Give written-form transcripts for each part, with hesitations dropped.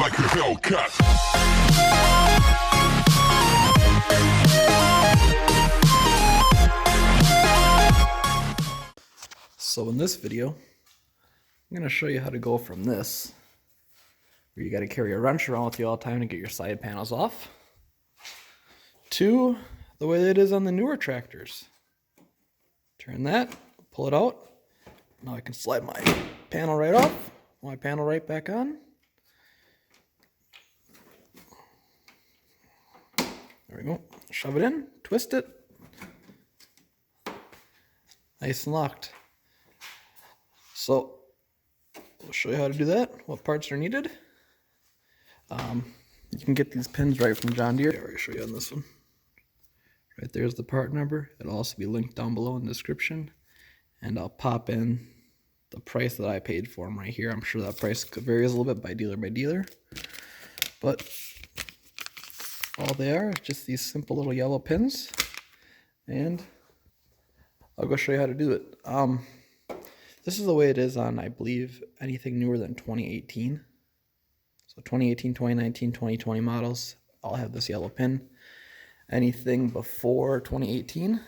like a Hellcat. So in this video, I'm going to show you how to go from this, where you got to carry a wrench around with you all the time to get your side panels off, to the way that it is on the newer tractors. Turn that, pull it out. Now I can slide my panel right off, my panel right back on. There we go. Shove it in, twist it. Nice and locked. So, we'll show you how to do that, what parts are needed. You can get these pins right from John Deere. I'll already show you on this one. Right there's the part number. It'll also be linked down below in the description. And I'll pop in the price that I paid for them right here. I'm sure that price varies a little bit by dealer. But all they are is just these simple little yellow pins. And I'll go show you how to do it. This is the way it is on, I believe, anything newer than 2018. So 2018, 2019, 2020 models all have this yellow pin. Anything before 2018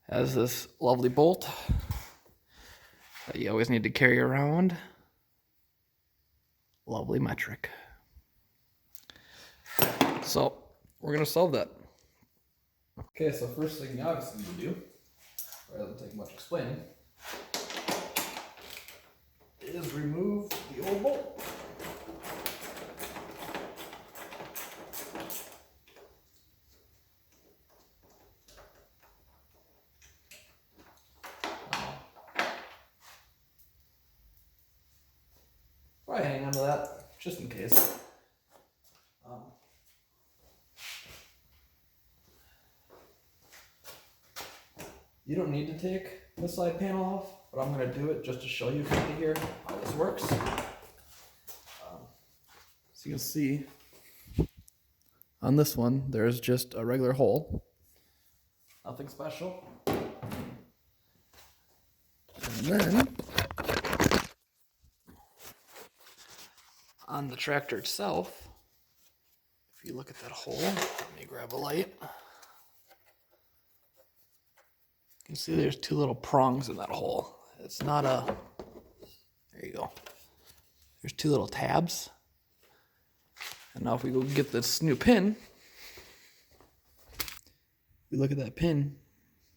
has this lovely bolt that you always need to carry around. Lovely metric. So we're going to solve that. Okay, so first thing you obviously need to do, rather than take much explaining, is remove the old bolt. Probably hang on to that just in case. You don't need to take the side panel off, but I'm going to do it just to show you kind of here how this works. So you can see on this one, there's just a regular hole. Nothing special. And then on the tractor itself, if you look at that hole, let me grab a light. You can see there's two little prongs in that hole. It's not a, there you go. There's two little tabs. And now if we go get this new pin, we look at that pin,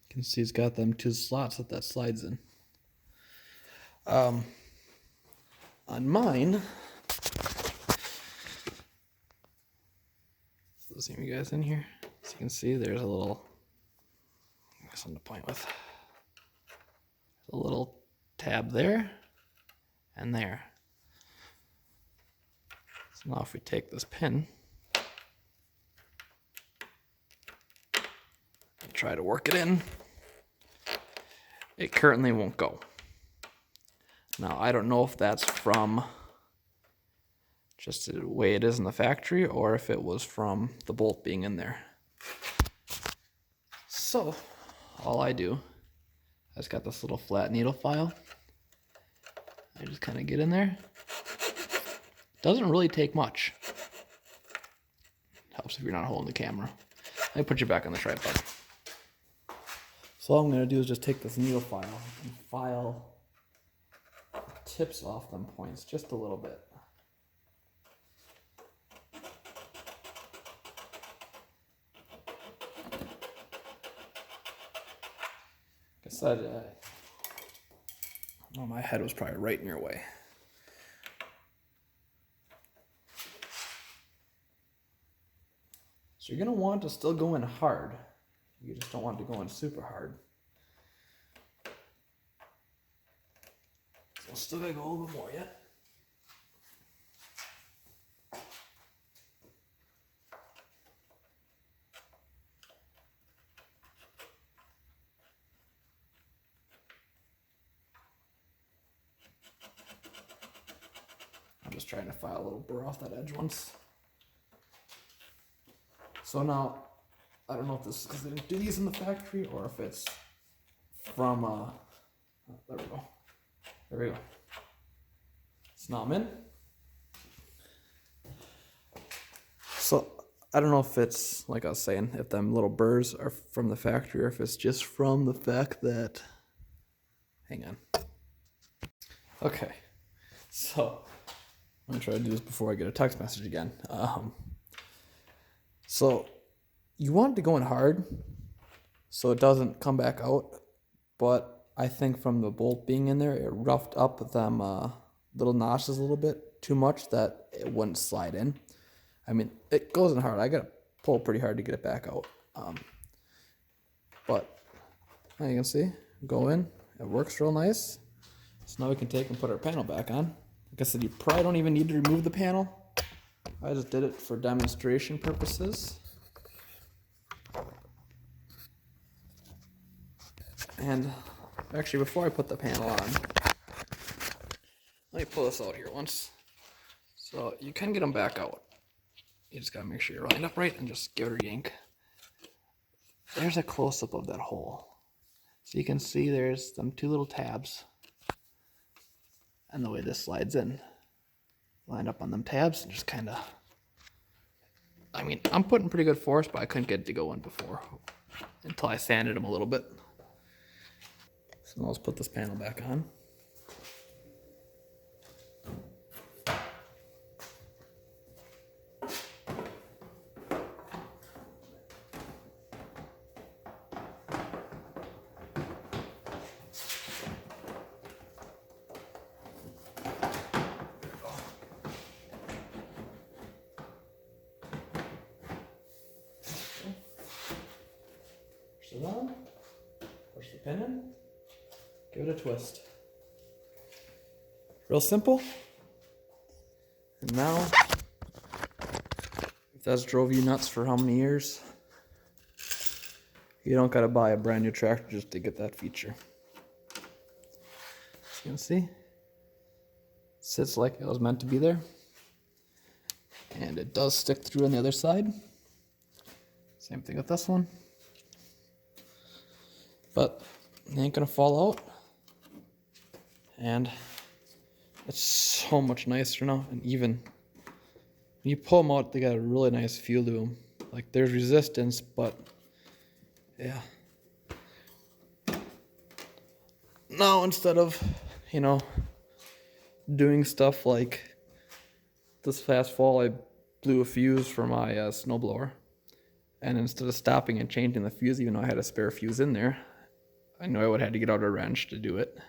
you can see it's got them two slots that slides in. On mine, so see you guys in here. So you can see there's a little, something to point with. There's a little tab there and there. So now if we take this pin and try to work it in, it currently won't go. Now I don't know if that's from just the way it is in the factory or if it was from the bolt being in there. So all I do, I just got this little flat needle file. I just kind of get in there. Doesn't really take much. Helps if you're not holding the camera. Let me put you back on the tripod. So all I'm going to do is just take this needle file and file the tips off them points just a little bit. I said, well, my head was probably right in your way. So you're going to want to still go in hard. You just don't want to go in super hard. So I'm still going to go a little bit more yet. Just trying to file a little burr off that edge once. So now, I don't know if this is because they didn't do these in the factory or if it's from, there we go. There we go. So now I'm in. So I don't know if it's, like I was saying, if them little burrs are from the factory or if it's just from the fact that, hang on. Okay, so I'm gonna try to do this before I get a text message again. So you want it to go in hard so it doesn't come back out, but I think from the bolt being in there, it roughed up them little notches a little bit too much that it wouldn't slide in. I mean, it goes in hard. I gotta pull pretty hard to get it back out. But now you can see, go in, it works real nice. So now we can take and put our panel back on. Like I said, you probably don't even need to remove the panel. I just did it for demonstration purposes. And actually, before I put the panel on, let me pull this out here once. So you can get them back out. You just gotta make sure you're lined up right and just give it a yank. There's a close-up of that hole. So you can see there's them two little tabs. And the way this slides in. Line up on them tabs and just kind of, I mean, I'm putting pretty good force, but I couldn't get it to go in before until I sanded them a little bit. So now let's put this panel back on. Push it on, push the pin in, give it a twist. Real simple. And now, if that's drove you nuts for how many years, you don't gotta buy a brand new tractor just to get that feature. As you can see, it sits like it was meant to be there. And it does stick through on the other side. Same thing with this one. But it ain't gonna fall out. And it's so much nicer now. And even when you pull them out, they got a really nice feel to them. Like there's resistance, but yeah. Now instead of, you know, doing stuff like this past fall, I blew a fuse for my snowblower. And instead of stopping and changing the fuse, even though I had a spare fuse in there, I knew I would have had to get out a wrench to do it.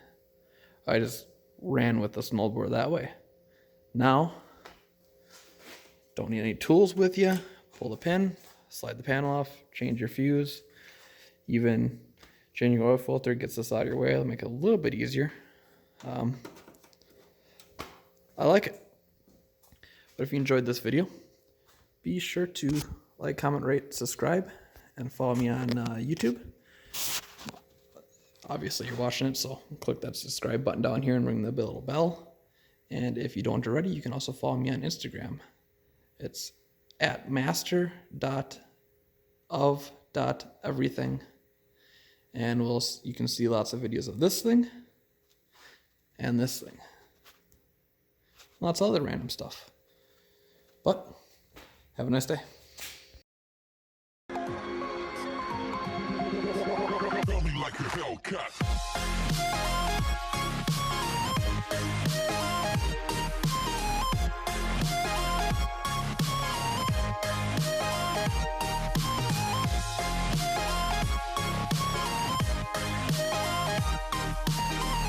I just ran with the snowblower that way. Now, don't need any tools with you. Pull the pin, slide the panel off, change your fuse. Even changing your oil filter gets this out of your way. It'll make it a little bit easier. I like it. But if you enjoyed this video, be sure to like, comment, rate, subscribe, and follow me on YouTube. Obviously, you're watching it, so click that subscribe button down here and ring the little bell. And if you don't already, you can also follow me on Instagram. It's at master.of.everything. And you can see lots of videos of this thing and this thing. Lots of other random stuff. But have a nice day.